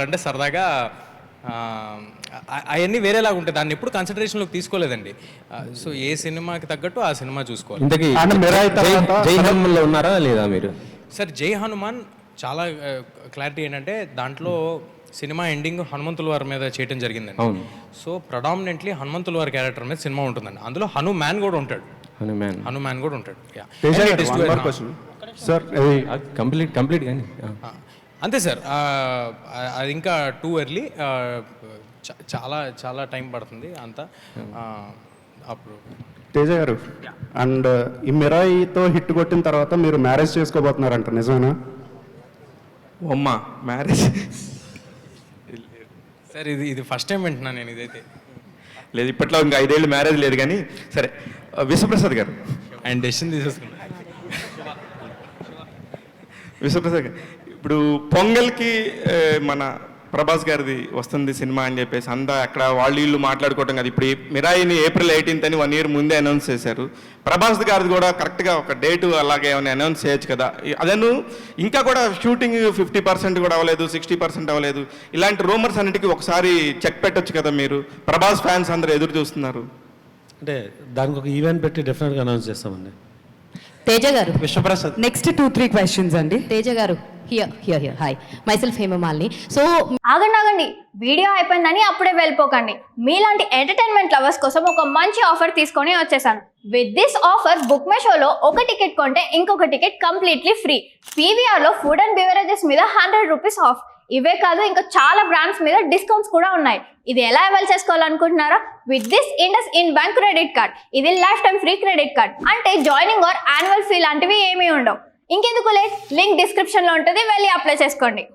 అంటే సరదాగా అవన్నీ వేరేలాగా ఉంటాయి. దాన్ని ఎప్పుడు కన్సిడరేషన్లోకి తీసుకోలేదండి. సో ఏ సినిమాకి తగ్గట్టు ఆ సినిమా చూసుకోవాలి. ఇంతకీ జై హనుమాన్లో ఉన్నారా లేదా మీరు? సార్ జై హనుమాన్ చాలా క్లారిటీ ఏంటంటే దాంట్లో సినిమా ఎండింగ్ హనుమంతుల వారి మీద చేయడం జరిగిందండి. సో ప్రొడామినెంట్లీ హనుమంతుల వారి క్యారెక్టర్ మీద సినిమా ఉంటుందండి. అందులో హనుమాన్ కూడా ఉంటాడు. హనుమాన్ కూడా ఉంటాడు. సార్ కంప్లీట్ కానీ అంతే సార్. అది ఇంకా టూ ఎర్లీ, చాలా చాలా టైం పడుతుంది అంతా. అప్పుడు తేజ గారు, అండ్ ఈ మిరాయితో హిట్ కొట్టిన తర్వాత మీరు మ్యారేజ్ చేసుకోబోతున్నారంట, నిజమేనా? అమ్మా మ్యారేజ్ సార్ ఇది ఫస్ట్ టైం వింటున్నాను నేను. ఇదైతే లేదు, ఇప్పట్లో ఇంకా 5 ఏళ్ళు మ్యారేజ్ లేదు. కానీ సరే, విశ్వప్రసాద్ గారు ఆయన డెసిషన్ తీసేసుకున్నాను. విశ్వప్రసాద్ గారు, ఇప్పుడు పొంగల్కి మన ప్రభాస్ గారిది వస్తుంది సినిమా అని చెప్పేసి అంతా అక్కడ వీళ్ళు మాట్లాడుకోవటం కదా. ఇప్పుడు మిరాయిని April 18th అని 1 year ముందే అనౌన్స్ చేశారు. ప్రభాస్ గారిది కూడా కరెక్ట్గా ఒక డేటు అలాగే ఏమైనా అనౌన్స్ చేయొచ్చు కదా. అదను ఇంకా కూడా షూటింగ్ 50% కూడా అవ్వలేదు, 60% అవ్వలేదు. ఇలాంటి రూమర్స్ అన్నిటికీ ఒకసారి చెక్ పెట్టొచ్చు కదా మీరు. ప్రభాస్ ఫ్యాన్స్ అందరూ ఎదురు చూస్తున్నారు. అంటే దానికి ఒక ఈవెంట్ పెట్టి డెఫినెట్గా అనౌన్స్ చేస్తామండి. తేజ గారు, విశ్వప్రసాద్, నెక్స్ట్ 2-3 questions అండి. తేజ గారు, here hi, myself Hemamalini. So ఆగండి, వీడియో అయిపోయిందని అప్పుడే వెళ్ళిపోకండి. మీలాంటి ఎంటర్టైన్మెంట్ లవర్స్ కోసం ఒక మంచి ఆఫర్ తీసుకొని వచ్చేసాను. With this offer book my షోలో ఒక టికెట్ కొంటే ఇంకొక టికెట్ కంప్లీట్లీ ఫ్రీ. పీవీఆర్లో ఫుడ్ అండ్ బెవరేజెస్ మీద 100 రూపీస్ ఆఫ్. ఇవే కాదు, ఇంకా చాలా బ్రాండ్స్ మీద డిస్కౌంట్స్ కూడా ఉన్నాయి. ఇది ఎలా అవైల్ చేసుకోవాలనుకుంటున్నారా? With this IndusInd bank credit card. ఇది life time free credit card. అంటే జాయినింగ్ ఆర్ యాన్యువల్ ఫీ లాంటివి ఏమీ ఉండవు. ఇంకెందుకు లేట్, లింక్ డిస్క్రిప్షన్లో ఉంటుంది, వెళ్ళి అప్లై చేసుకోండి.